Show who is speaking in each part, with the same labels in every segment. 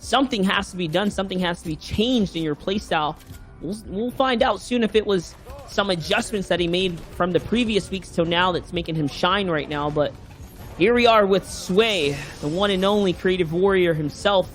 Speaker 1: something has to be done. Something has to be changed in your playstyle. We'll find out soon if it was some adjustments that he made from the previous weeks till now that's making him shine right now. But here we are with Sway, the one and only creative warrior himself.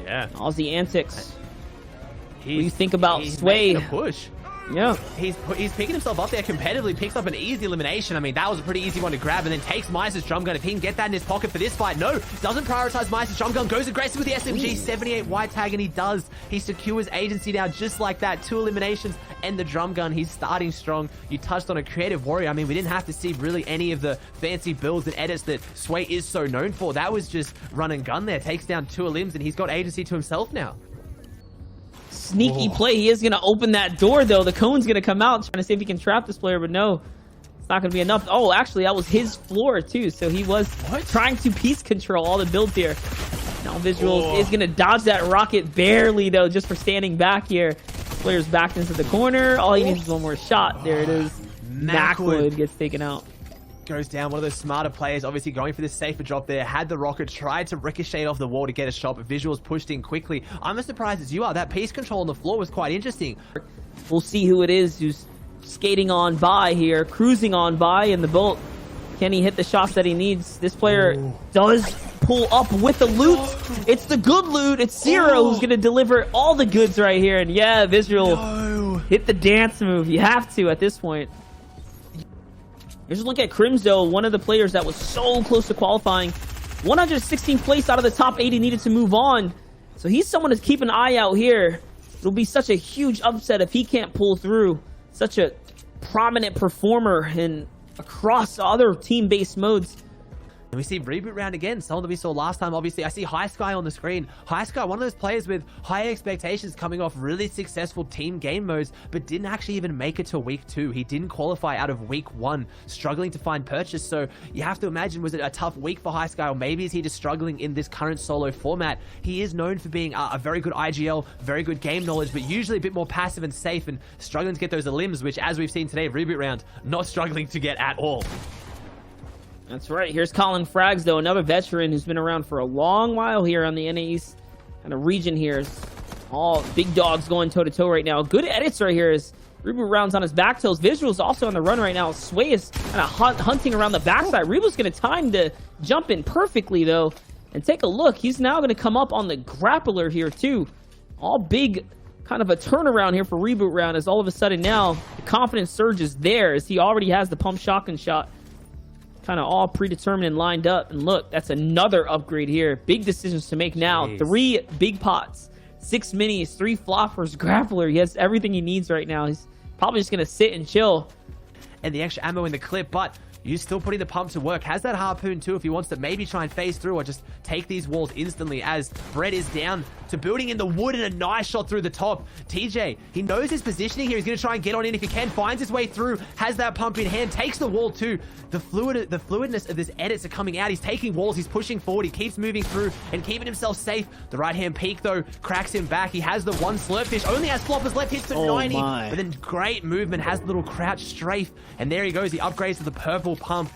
Speaker 2: Yeah.
Speaker 1: Aussieantics. What do you think about Sway?
Speaker 2: Making a push.
Speaker 1: Yeah.
Speaker 2: He's picking himself up there competitively, picks up an easy elimination. I mean, that was a pretty easy one to grab, and then takes Meister's drum gun. If he can get that in his pocket for this fight, no, doesn't prioritize Meister's drum gun, goes aggressive with the SMG, 78 white tag, and he does. He secures agency now just like that. 2 eliminations and the drum gun. He's starting strong. You touched on a creative warrior. I mean, we didn't have to see really any of the fancy builds and edits that Sway is so known for. That was just run and gun there. Takes down 2 elims, and he's got agency to himself now.
Speaker 1: Sneaky play. He is going to open that door, though. The cone's going to come out, trying to see if he can trap this player, but no. It's not going to be enough. Oh, actually, that was his floor, too. So he was trying to piece control all the builds here. Now Visuals is going to dodge that rocket barely, though, just for standing back here. Player's backed into the corner. All he needs is one more shot. There it is. Macwood gets taken out.
Speaker 2: Goes down. One of those smarter players, obviously going for this safer drop there. Had the rocket, tried to ricochet off the wall to get a shot, but Visuals pushed in quickly. I'm as surprised as you are. That piece control on the floor was quite interesting.
Speaker 1: We'll see who it is who's skating on by here, cruising on by in the bolt. Can he hit the shots that he needs? This player does pull up with the loot. It's the good loot. It's Zero who's going to deliver all the goods right here. And yeah, Visual hit the dance move. You have to at this point. Here's a look at Crimzo, one of the players that was so close to qualifying. 116th place out of the top 80, needed to move on. So he's someone to keep an eye out here. It'll be such a huge upset if he can't pull through. Such a prominent performer in across other team-based modes.
Speaker 2: And we see Reboot round again, someone that we saw last time. Obviously, I see High Sky on the screen. High Sky, one of those players with high expectations, coming off really successful team game modes, but didn't actually even make it to week 2. He didn't qualify out of week 1, struggling to find purchase. So you have to imagine, was it a tough week for High Sky, or maybe is he just struggling in this current solo format? He is known for being a very good IGL, very good game knowledge, but usually a bit more passive and safe, and struggling to get those elims, which, as we've seen today, Reboot round, not struggling to get at all.
Speaker 1: That's right. Here's Colin Frags, though, another veteran who's been around for a long while here on the NA East kind of region here. All big dogs going toe-to-toe right now. Good edits right here as Reboot rounds on his back toes. Visuals also on the run right now. Sway is kind of hunting around the backside. Reboot's going to time to jump in perfectly, though. And take a look. He's now going to come up on the grappler here, too. All big kind of a turnaround here for Reboot round, as all of a sudden now the confidence surge is there as he already has the pump shotgun shot. Kind of all predetermined and lined up. And look, that's another upgrade here. Big decisions to make now.
Speaker 2: Jeez.
Speaker 1: 3 big pots, 6 minis, 3 floppers, grappler. He has everything he needs right now. He's probably just going to sit and chill.
Speaker 2: And the extra ammo in the clip, but you're still putting the pump to work. Has that harpoon too if he wants to maybe try and phase through or just take these walls instantly, as Brett is down to building in the wood and a nice shot through the top. TJ, he knows his positioning here. He's going to try and get on in if he can. Finds his way through. Has that pump in hand. Takes the wall too. The fluidness of this edits are coming out. He's taking walls. He's pushing forward. He keeps moving through and keeping himself safe. The right-hand peak, though, cracks him back. He has the one slurpfish. Only has floppers left. Hits for 90. But then great movement. Has the little crouch strafe. And there he goes. He upgrades to the purple pump.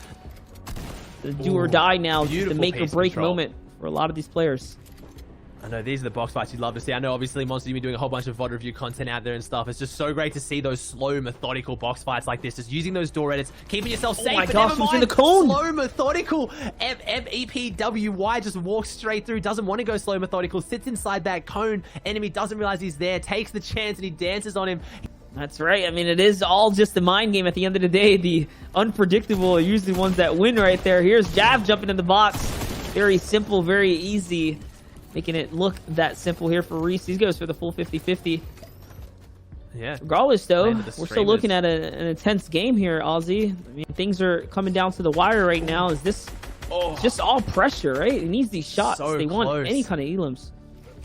Speaker 1: The do or die now. The make or break moment for a lot of these players.
Speaker 2: I know these are the box fights you'd love to see. I know obviously Monster, you've been doing a whole bunch of VOD review content out there and stuff. It's just so great to see those slow, methodical box fights like this. Just using those door edits, keeping yourself safe.
Speaker 1: Oh my gosh, who's in the cone?
Speaker 2: Slow, methodical. EPWY just walks straight through. Doesn't want to go slow, methodical. Sits inside that cone. Enemy doesn't realize he's there. Takes the chance and he dances on him.
Speaker 1: That's right. I mean, it is all just a mind game at the end of the day. The unpredictable are usually the ones that win right there. Here's Jav jumping in the box. Very simple, very easy. Making it look that simple here for Reese. He goes for the full 50-50.
Speaker 2: Yeah.
Speaker 1: Regardless, though, we're still looking at an intense game here, Aussie. I mean, things are coming down to the wire right now. Is this just all pressure, right? He needs these shots.
Speaker 2: So
Speaker 1: they
Speaker 2: close.
Speaker 1: want any kind of elims.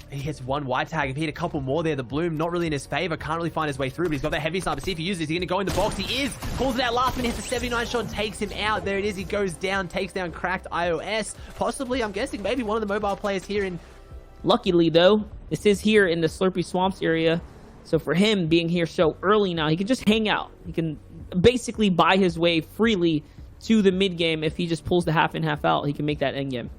Speaker 2: He hits one white tag. If he hit a couple more there, the bloom not really in his favor. Can't really find his way through, but he's got that heavy sniper. See if he uses it. Is he going to go in the box? He is. Pulls it out last minute. Hits a 79 shot. Takes him out. There it is. He goes down. Takes down cracked iOS. Possibly, I'm guessing, maybe one of the mobile players here in...
Speaker 1: Luckily, though, this is here in the Slurpy Swamps area. So for him being here so early now, he can just hang out. He can basically buy his way freely to the mid game. If he just pulls the half in, half out, he can make that end game.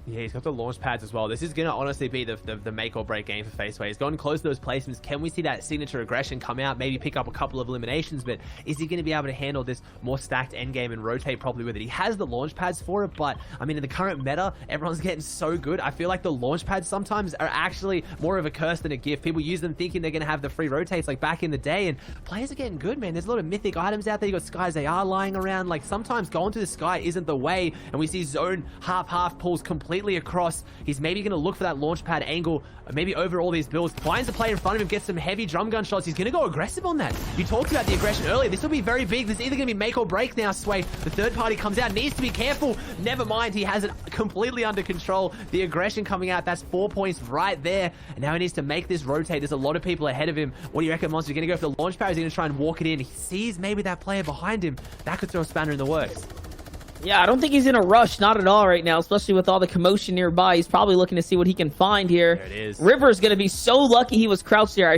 Speaker 2: Yeah, he's got the launch pads as well. This is going to honestly be the make or break game for FaceWay. He's gotten close to those placements. Can we see that signature aggression come out, maybe pick up a couple of eliminations, but is he going to be able to handle this more stacked endgame and rotate properly with it? He has the launch pads for it, but I mean, in the current meta, everyone's getting so good. I feel like the launch pads sometimes are actually more of a curse than a gift. People use them thinking they're going to have the free rotates like back in the day, and players are getting good, man. There's a lot of mythic items out there. You got Sky's AR lying around. Like, sometimes going to the Sky isn't the way, and we see zone half pulls completely across. He's maybe going to look for that launch pad angle, maybe over all these builds. Finds the player in front of him, gets some heavy drum gun shots. He's going to go aggressive on that. You talked about the aggression earlier. This will be very big. This is either going to be make or break now, Sway. The third party comes out, needs to be careful. Never mind, he has it completely under control. The aggression coming out, that's 4 points right there. And now he needs to make this rotate. There's a lot of people ahead of him. What do you reckon, Monster? Going to go for the launch pad? Is he going to try and walk it in? He sees maybe that player behind him. That could throw a spanner in the works.
Speaker 1: Yeah, I don't think he's in a rush, not at all right now, especially with all the commotion nearby. He's probably looking to see what he can find here.
Speaker 2: There it is.
Speaker 1: River's going to be so lucky he was crouched there.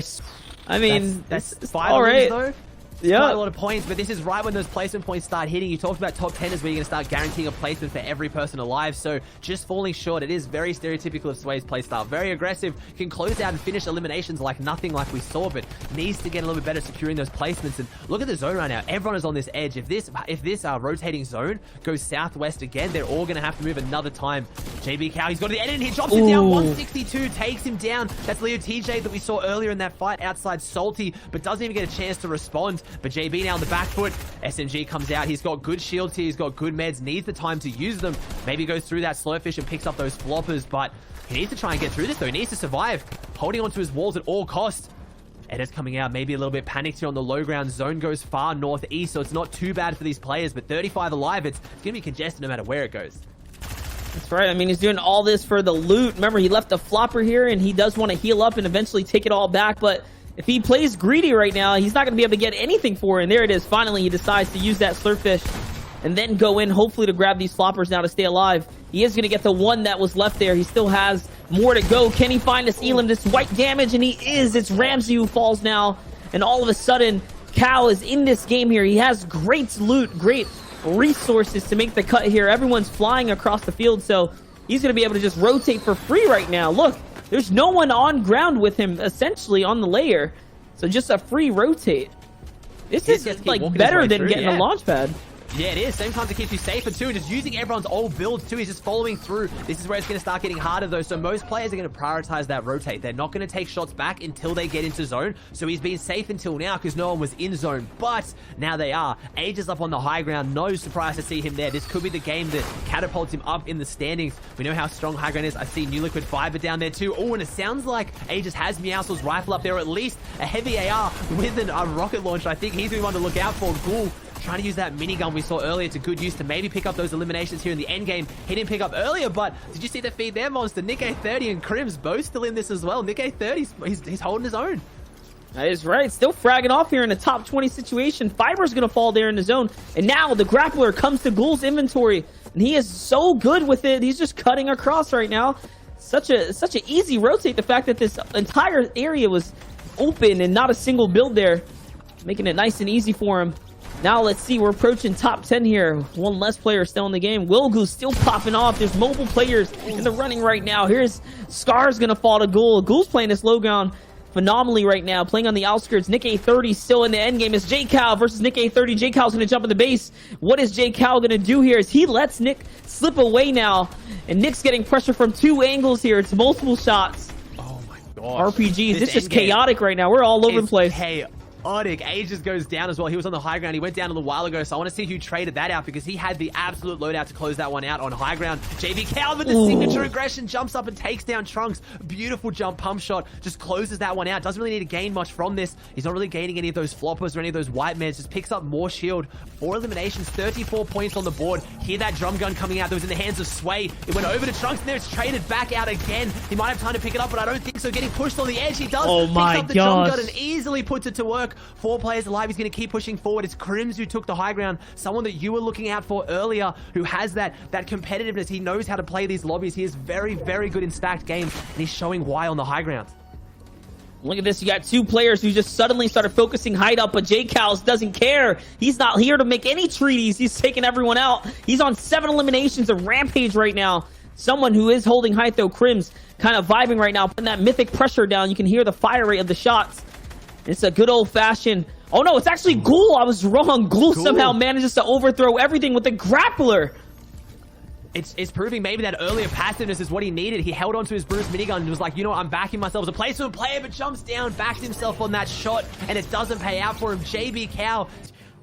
Speaker 1: I mean,
Speaker 2: that's
Speaker 1: it's
Speaker 2: five
Speaker 1: all right.
Speaker 2: though.
Speaker 1: Yeah,
Speaker 2: quite a lot of points, but this is right when those placement points start hitting. You talked about top 10 is where you're going to start guaranteeing a placement for every person alive, so just falling short. It is very stereotypical of Sway's playstyle. Very aggressive, can close out and finish eliminations like nothing like we saw, but needs to get a little bit better securing those placements. And look at the zone right now. Everyone is on this edge. If this rotating zone goes southwest again, they're all going to have to move another time. JB Cow, he's got the edit and he drops it down. 162 takes him down. That's Leo TJ that we saw earlier in that fight outside Salty, but doesn't even get a chance to respond. But JB now on the back foot. SMG comes out. He's got good shields here. He's got good meds. Needs the time to use them. Maybe goes through that slowfish and picks up those floppers, but he needs to try and get through this though. He needs to survive. Holding onto his walls at all costs. Edit's coming out, maybe a little bit panicked here on the low ground. Zone goes far northeast, so it's not too bad for these players, but 35 alive, it's going to be congested no matter where it goes.
Speaker 1: That's right. I mean, he's doing all this for the loot. Remember, he left a flopper here, and he does want to heal up and eventually take it all back, but if he plays greedy right now, he's not going to be able to get anything for it. And there it is. Finally, he decides to use that slurpfish and then go in, hopefully, to grab these floppers now to stay alive. He is going to get the one that was left there. He still has more to go. Can he find this Elam, this white damage? And he is. It's Ramsey who falls now. And all of a sudden, Cal is in this game here. He has great loot, great resources to make the cut here. Everyone's flying across the field, so he's going to be able to just rotate for free right now. Look. There's no one on ground with him, essentially, on the layer. So just a free rotate. This is, like, better than getting a launch pad.
Speaker 2: Yeah, it is. Same time to keep you safer, too. Just using everyone's old builds, too. He's just following through. This is where it's going to start getting harder, though. So most players are going to prioritize that rotate. They're not going to take shots back until they get into zone. So he's been safe until now because no one was in zone. But now they are. Age is up on the high ground. No surprise to see him there. This could be the game that catapults him up in the standings. We know how strong high ground is. I see New Liquid Fiber down there, too. Oh, and it sounds like Aegis has Meowscles rifle up there, or at least a heavy AR with a rocket launcher. I think he's the one to look out for. Ghoul trying to use that minigun we saw earlier to good use to maybe pick up those eliminations here in the end game. He didn't pick up earlier, but did you see the feed there, Monster? Nick A30 and Crims both still in this as well. Nick A30, he's holding his own.
Speaker 1: That is right. Still fragging off here in a top 20 situation. Fiber's going to fall there in the zone. And now the grappler comes to Ghoul's inventory. And he is so good with it. He's just cutting across right now. Such an easy rotate. The fact that this entire area was open and not a single build there. Making it nice and easy for him. Now let's see, we're approaching top 10 here. One less player still in the game. Wilgoo's still popping off. There's mobile players in the running right now. Here's Scar's gonna fall to Ghoul. Ghoul's playing this low ground phenomenally right now, playing on the outskirts. Nick A30 still in the end game. It's J Cal versus Nick A30. J Cal's gonna jump in the base. What is J Cal gonna do here? As he lets Nick slip away now, and Nick's getting pressure from two angles here. It's multiple shots.
Speaker 2: Oh my gosh.
Speaker 1: RPGs. This is chaotic right now. We're all over the place.
Speaker 2: Aegis goes down as well. He was on the high ground. He went down a little while ago, so I want to see who traded that out because he had the absolute loadout to close that one out on high ground. JB Calvin, the signature aggression, jumps up and takes down Trunks. Beautiful jump pump shot. Just closes that one out. Doesn't really need to gain much from this. He's not really gaining any of those floppers or any of those white meds. Just picks up more shield. 4 eliminations, 34 points on the board. Hear that drum gun coming out that was in the hands of Sway. It went over to Trunks and there it's traded back out again. He might have time to pick it up, but I don't think so. Getting pushed on the edge. He does.
Speaker 1: Oh my
Speaker 2: gosh. Picks up the drum gun and easily puts it to work. 4 players alive. He's going to keep pushing forward. It's Crims who took the high ground. Someone that you were looking out for earlier who has that competitiveness. He knows how to play these lobbies. He is very, very good in stacked games, and he's showing why on the high ground.
Speaker 1: Look at this. You got 2 players who just suddenly started focusing height up, but J-Cals doesn't care. He's not here to make any treaties. He's taking everyone out. He's on 7 eliminations of Rampage right now. someone who is holding high, though. Crims kind of vibing right now, putting that mythic pressure down. You can hear the fire rate of the shots. It's a good old-fashioned... Oh, no, it's actually Ghoul. I was wrong. Ghoul somehow manages to overthrow everything with the grappler.
Speaker 2: It's proving maybe that earlier passiveness is what he needed. He held onto his bruised minigun and was like, you know what, I'm backing myself as a placement player, but jumps down, backs himself on that shot, and it doesn't pay out for him. JB Cow.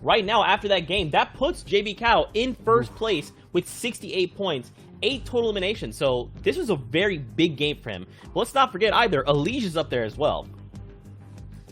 Speaker 3: Right now, after that game, that puts JB Cow in first place with 68 points. 8 total eliminations, so this was a very big game for him. But let's not forget either, Elijah's up there as well.